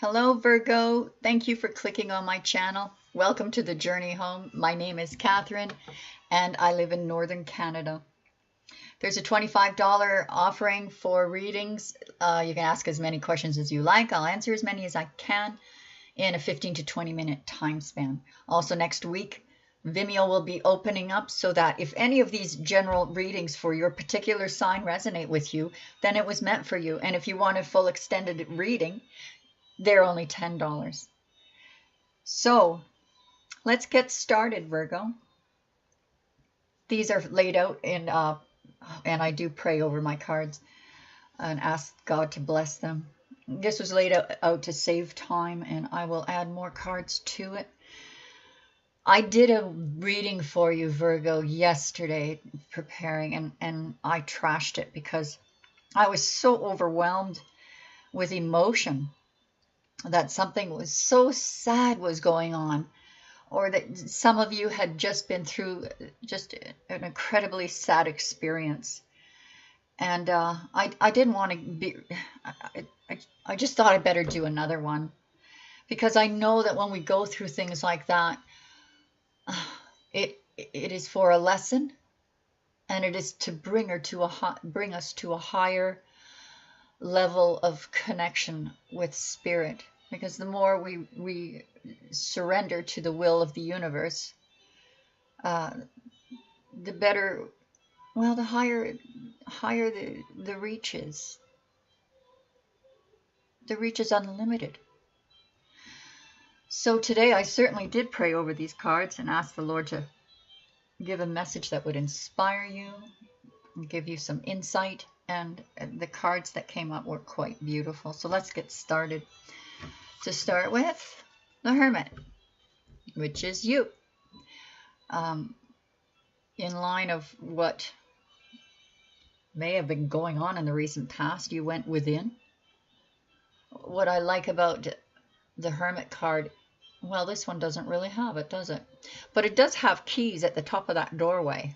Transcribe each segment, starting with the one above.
Hello, Virgo. Thank you for clicking on my channel. Welcome to the Journey Home. My name is Catherine, and I live in Northern Canada. There's a $25 offering for readings. You can ask as many questions as you like. I'll answer as many as I can in a 15 to 20 minute time span. Also, next week, Vimeo will be opening up so that if any of these general readings for your particular sign resonate with you, then it was meant for you. And if you want a full extended reading, they're only $10. So let's get started, Virgo. These are laid out in, and I do pray over my cards and ask God to bless them. This was laid out to save time, and I will add more cards to it. I did a reading for you, Virgo, yesterday, preparing, and I trashed it because I was so overwhelmed with emotion that something was so sad was going on, or that some of you had just been through just an incredibly sad experience. And I didn't want to be, I just thought I'd better do another one, because I know that when we go through things like that, it is for a lesson, and it is to bring us to a higher level of connection with spirit. Because the more we surrender to the will of the universe, the better, well, the higher the reach is. The reach is unlimited. So today I certainly did pray over these cards and ask the Lord to give a message that would inspire you, and give you some insight. And the cards that came up were quite beautiful. So let's get started. To start with, the Hermit, which is you. In line of what may have been going on in the recent past, you went within. What I like about the Hermit card, well, this one doesn't really have it, does it? But it does have keys at the top of that doorway.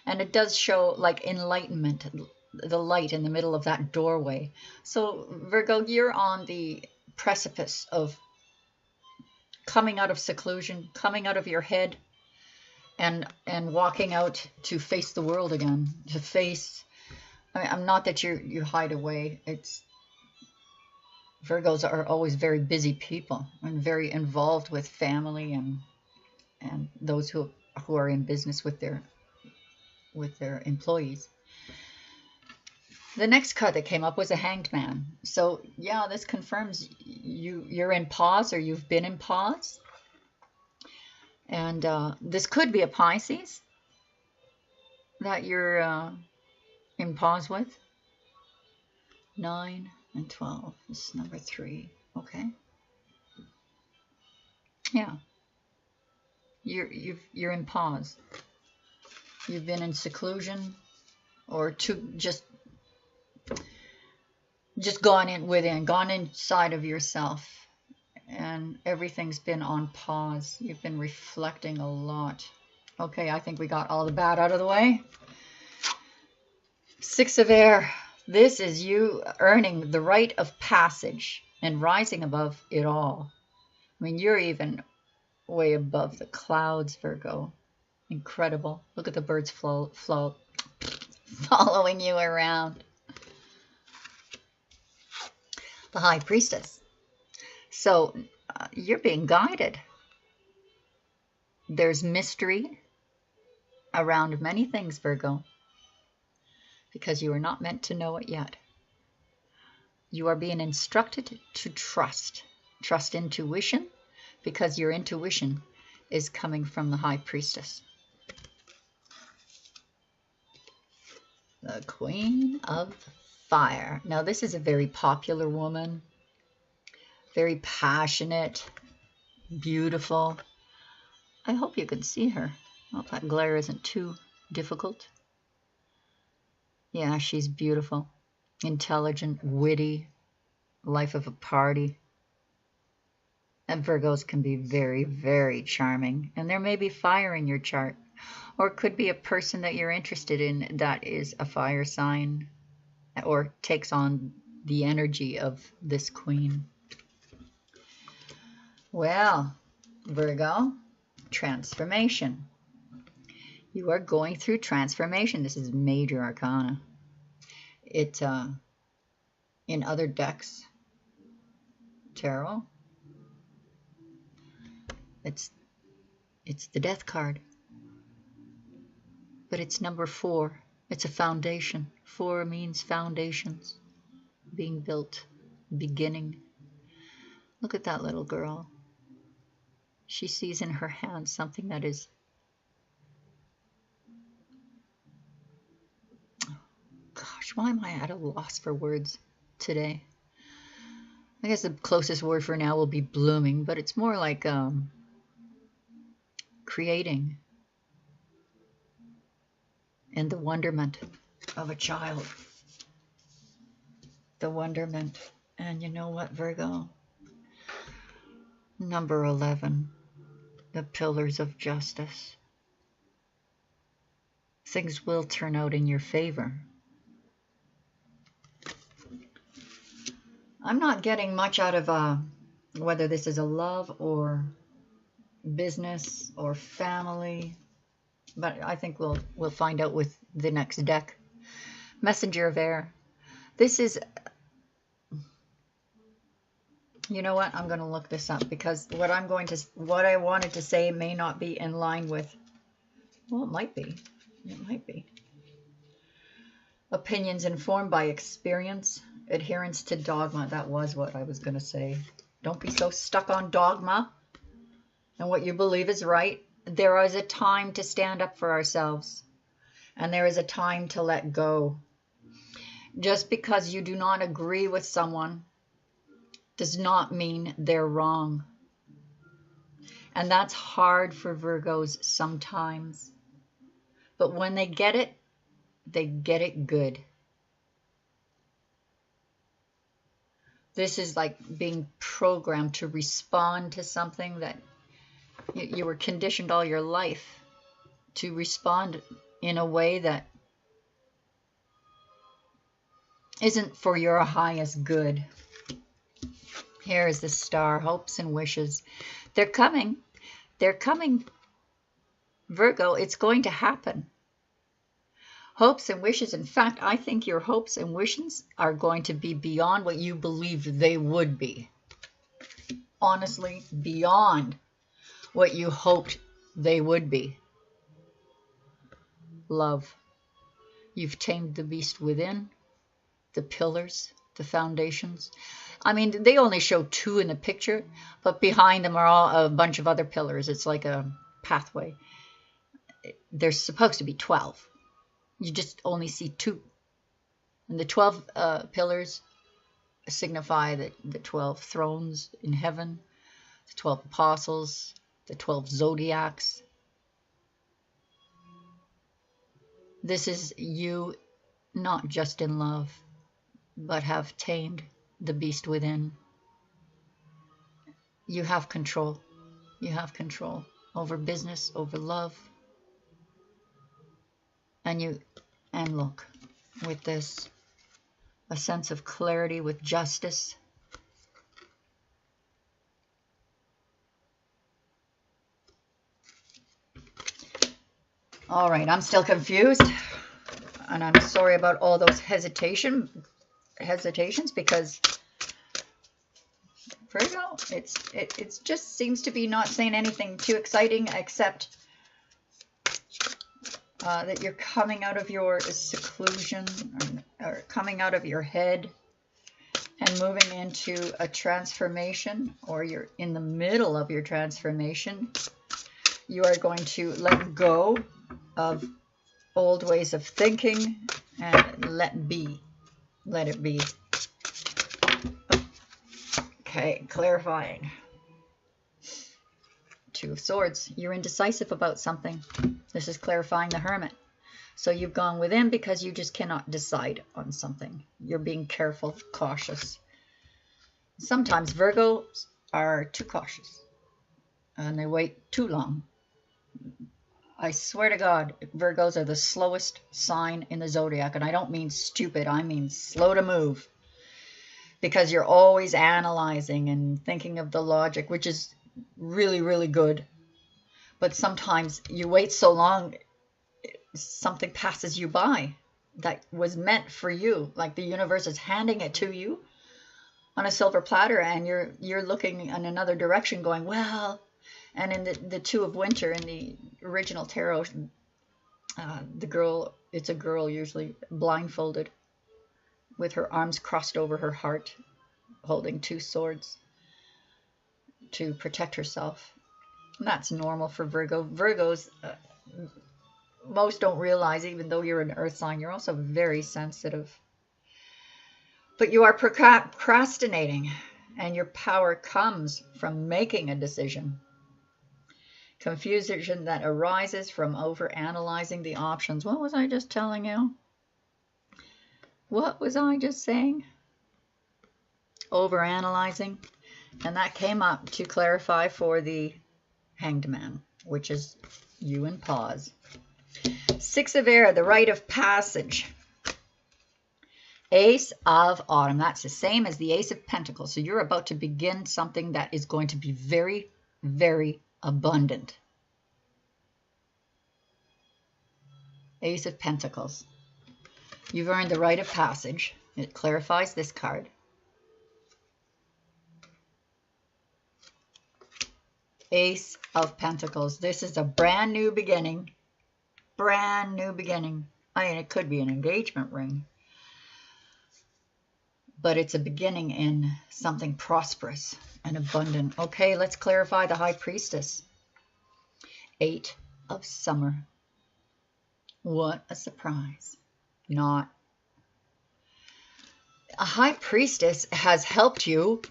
And it does show like enlightenment, the light in the middle of that doorway. So Virgo, you're on the precipice of coming out of seclusion, coming out of your head, and walking out to face the world again, to face, I mean, I'm not that you hide away. It's, Virgos are always very busy people and very involved with family and those who are in business with their employees. The next card that came up was a Hanged Man. So yeah, this confirms you're in pause, or you've been in pause. And this could be a Pisces that you're in pause with. 9 and 12. This is number 3. Okay. Yeah. You're in pause. You've been in seclusion, or just gone inside of yourself, and everything's been on pause. You've been reflecting a lot. Okay, I think we got all the bad out of the way. 6 of Air. This is you earning the rite of passage and rising above it all. I mean, you're even way above the clouds, Virgo. Incredible. Look at the birds following you around. The High Priestess. So you're being guided. There's mystery around many things, Virgo, because you are not meant to know it yet. You are being instructed to trust intuition, because your intuition is coming from the High Priestess. The Queen of Fire. Now, this is a very popular woman, very passionate, beautiful. I hope you can see her. I hope that glare isn't too difficult. Yeah, she's beautiful, intelligent, witty, life of a party. And Virgos can be very, very charming. And there may be fire in your chart, or it could be a person that you're interested in that is a fire sign, or takes on the energy of this queen. Well, Virgo, transformation. You are going through transformation. This is major arcana. It in other decks, tarot, it's the death card. But it's number 4. It's a foundation. 4 means foundations, being built, beginning. Look at that little girl. She sees in her hand something that is, gosh, why am I at a loss for words today? I guess the closest word for now will be blooming, but it's more like creating and the wonderment of a child. The wonderment. And you know what, Virgo? Number 11, the pillars of justice. Things will turn out in your favor. I'm not getting much out of whether this is a love or business or family, but I think we'll find out with the next deck. Messenger of air. This is, you know what? I'm going to look this up because what I wanted to say may not be in line with, well, it might be. It might be. Opinions informed by experience. Adherence to dogma. That was what I was going to say. Don't be so stuck on dogma and what you believe is right. There is a time to stand up for ourselves, and there is a time to let go. Just because you do not agree with someone does not mean they're wrong. And that's hard for Virgos sometimes. But when they get it good. This is like being programmed to respond to something that you were conditioned all your life to respond in a way that isn't for your highest good. Here is the star, hopes and wishes. They're coming. They're coming, Virgo. It's going to happen. Hopes and wishes. In fact, I think your hopes and wishes are going to be beyond what you believed they would be. Honestly, beyond what you hoped they would be. Love. You've tamed the beast within, the pillars, the foundations. I mean, they only show 2 in the picture, but behind them are all a bunch of other pillars. It's like a pathway. There's supposed to be 12. You just only see 2. And the 12 pillars signify the 12 thrones in heaven, the 12 apostles, the 12 zodiacs. This is you not just in love, but have tamed the beast within. You have control. You have control over business, over love. And look, with this, a sense of clarity with justice. All right, I'm still confused, and I'm sorry about all those hesitations because Virgo, it just seems to be not saying anything too exciting except that you're coming out of your seclusion or coming out of your head and moving into a transformation, or you're in the middle of your transformation. You are going to let go of old ways of thinking and let it be. Okay, clarifying. 2 of Swords. You're indecisive about something. This is clarifying the Hermit. So you've gone within because you just cannot decide on something. You're being careful, cautious. Sometimes Virgos are too cautious and they wait too long. I swear to God, Virgos are the slowest sign in the zodiac. And I don't mean stupid. I mean slow to move. Because you're always analyzing and thinking of the logic, which is really, really good. But sometimes you wait so long, something passes you by that was meant for you. Like the universe is handing it to you on a silver platter, and you're looking in another direction going, well. And in the Two of Winter, in the original tarot, the girl, it's a girl usually, blindfolded with her arms crossed over her heart, holding two swords to protect herself. And that's normal for Virgo. Virgos, most don't realize, even though you're an earth sign, you're also very sensitive. But you are procrastinating, and your power comes from making a decision. Confusion that arises from overanalyzing the options. What was I just telling you? What was I just saying? Overanalyzing. And that came up to clarify for the Hanged Man, which is you and pause. Six of Air, the rite of passage. Ace of Autumn. That's the same as the Ace of Pentacles. So you're about to begin something that is going to be very, very abundant. Ace of Pentacles. You've earned the rite of passage. It clarifies this card. Ace of Pentacles. This is a brand new beginning. Brand new beginning. I mean, it could be an engagement ring, but it's a beginning in something prosperous and abundant. Okay, let's clarify the High Priestess. Eight of Summer. What a surprise. Not. A High Priestess has helped you,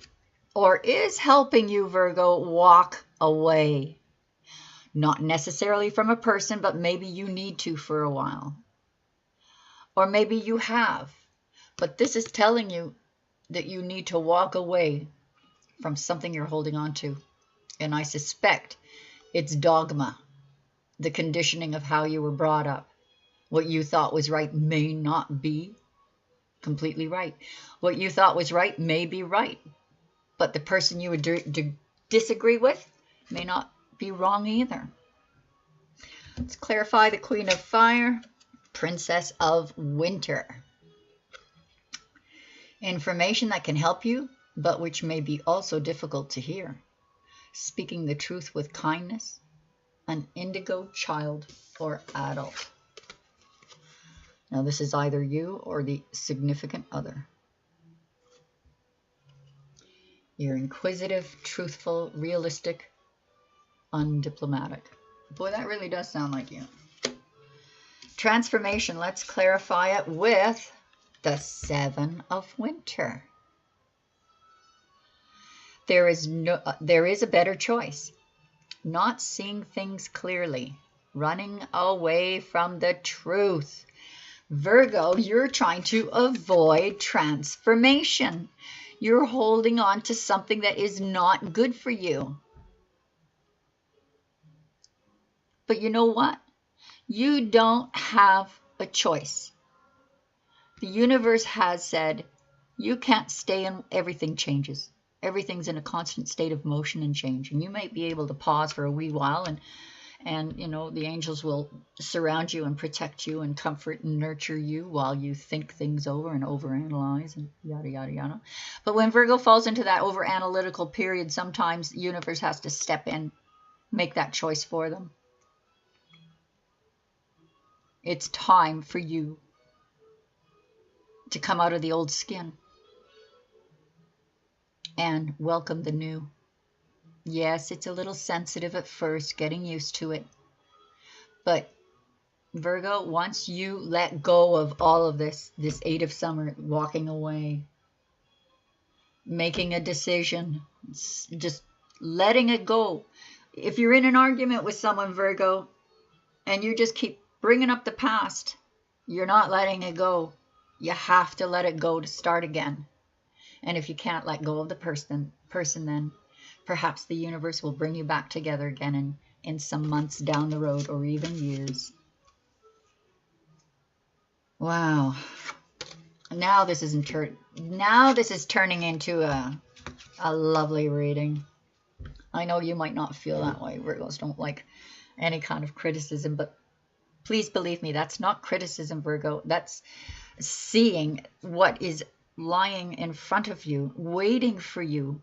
or is helping you, Virgo, walk away. Not necessarily from a person, but maybe you need to for a while. Or maybe you have. But this is telling you that you need to walk away from something you're holding on to. And I suspect it's dogma, the conditioning of how you were brought up. What you thought was right may not be completely right. What you thought was right may be right. But the person you would disagree with may not be wrong either. Let's clarify the Queen of Fire, Princess of Winter. Information that can help you, but which may be also difficult to hear. Speaking the truth with kindness. An indigo child or adult. Now this is either you or the significant other. You're inquisitive, truthful, realistic, undiplomatic. Boy, that really does sound like you. Transformation. Let's clarify it with the Seven of Winter. There is a better choice. Not seeing things clearly. Running away from the truth. Virgo, you're trying to avoid transformation. You're holding on to something that is not good for you. But you know what? You don't have a choice. The universe has said you can't stay in, everything changes. Everything's in a constant state of motion and change. And you might be able to pause for a wee while and you know, the angels will surround you and protect you and comfort and nurture you while you think things over and overanalyze and yada, yada, yada. But when Virgo falls into that overanalytical period, sometimes the universe has to step in, make that choice for them. It's time for you to come out of the old skin and welcome the new. Yes, it's a little sensitive at first, getting used to it. But Virgo, once you let go of all of this Eight of Summer, walking away, making a decision, just letting it go. If you're in an argument with someone, Virgo, and you just keep bringing up the past, you're not letting it go. You have to let it go to start again. And if you can't let go of the person, then perhaps the universe will bring you back together again in some months down the road, or even years. Wow. Now this is turning into a lovely reading. I know you might not feel that way. Virgos don't like any kind of criticism, but please believe me, that's not criticism, Virgo. That's seeing what is lying in front of you, waiting for you.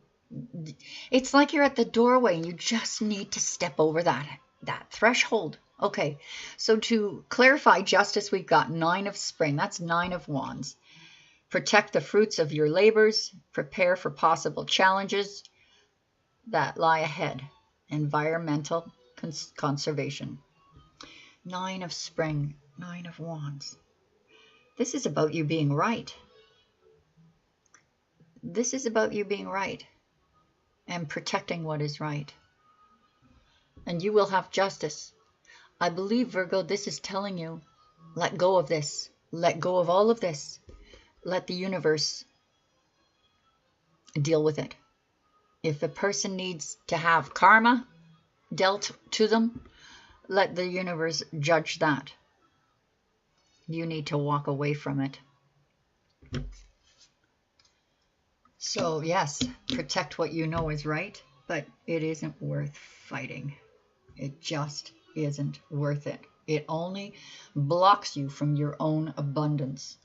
It's like you're at the doorway and you just need to step over that threshold. Okay, so to clarify justice, we've got 9 of spring. That's 9 of wands. Protect the fruits of your labors. Prepare for possible challenges that lie ahead. Environmental conservation. 9 of spring, 9 of wands. This is about you being right. This is about you being right and protecting what is right. And you will have justice. I believe, Virgo, this is telling you, let go of this. Let go of all of this. Let the universe deal with it. If a person needs to have karma dealt to them, let the universe judge that. You need to walk away from it. So yes, protect what you know is right, but it isn't worth fighting. It just isn't worth it. It only blocks you from your own abundance.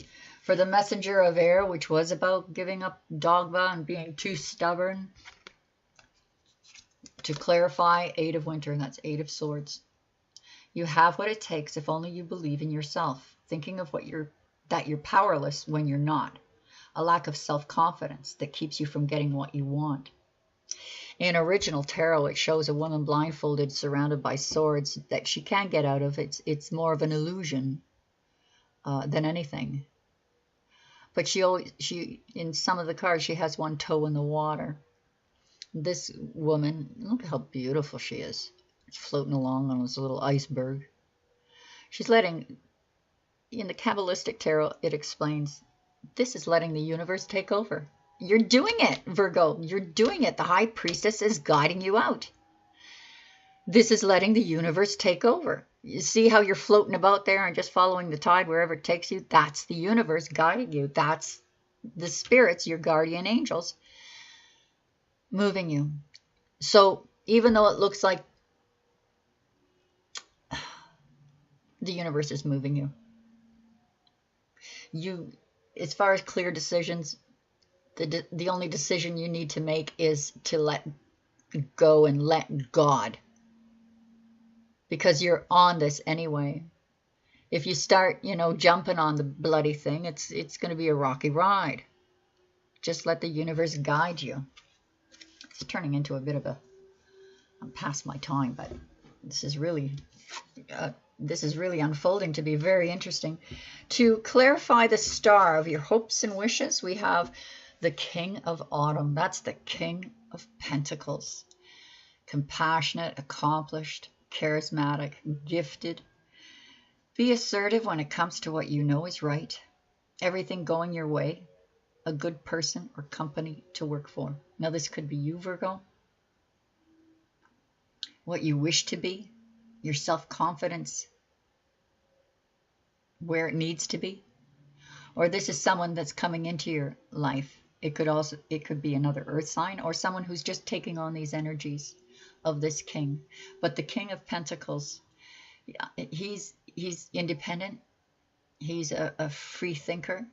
For the messenger of air, which was about giving up dogma and being too stubborn, to clarify, 8 of winter, and that's 8 of swords. You have what it takes if only you believe in yourself, thinking of that you're powerless when you're not. A lack of self-confidence that keeps you from getting what you want. In original tarot, it shows a woman blindfolded, surrounded by swords that she can't get out of. It's more of an illusion than anything. But she in some of the cards, she has one toe in the water. This woman, look how beautiful she is. It's floating along on this little iceberg. She's letting, in the Kabbalistic tarot, it explains, this is letting the universe take over. You're doing it, Virgo. You're doing it. The high priestess is guiding you out. This is letting the universe take over. You see how you're floating about there and just following the tide wherever it takes you? That's the universe guiding you. That's the spirits, your guardian angels, moving you. So even though it looks like the universe is moving you, as far as clear decisions, the only decision you need to make is to let go and let God, because you're on this anyway. If you start, jumping on the bloody thing, it's going to be a rocky ride. Just let the universe guide you. It's turning into a bit of I'm past my time, but this is really unfolding to be very interesting. To clarify the star of your hopes and wishes, we have the King of Autumn. That's the King of Pentacles. Compassionate, accomplished, charismatic, gifted. Be assertive when it comes to what you know is right. Everything going your way. A good person or company to work for. Now this could be you, Virgo. What you wish to be. Your self-confidence where it needs to be. Or this is someone that's coming into your life. It could be another earth sign or someone who's just taking on these energies of this king. But the King of Pentacles, he's independent. He's a free thinker.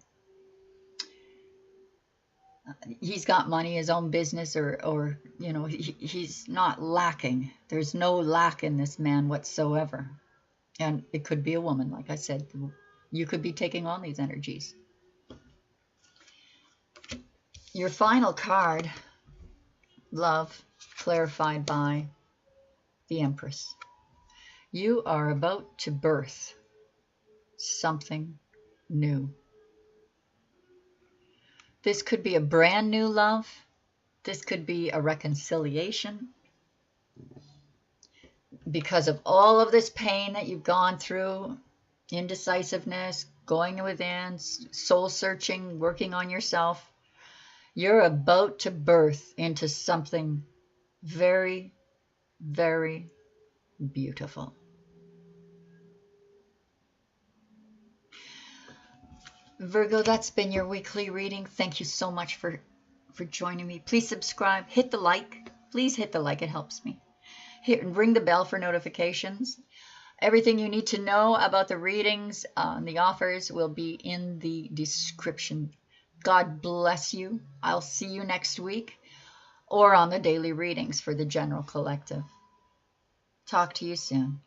He's got money, his own business, or he's not lacking. There's no lack in this man whatsoever. And it could be a woman, like I said. You could be taking on these energies. Your final card, love, clarified by the Empress. You are about to birth something new. This could be a brand new love. This could be a reconciliation. Because of all of this pain that you've gone through, indecisiveness, going within, soul searching, working on yourself, you're about to birth into something very, very beautiful. Virgo, that's been your weekly reading. Thank you so much for joining me. Please subscribe, hit the like, please hit the like. It helps me. Ring the bell for notifications. Everything you need to know about the readings and the offers will be in the description. God bless you. I'll see you next week or on the daily readings for the general collective. Talk to you soon.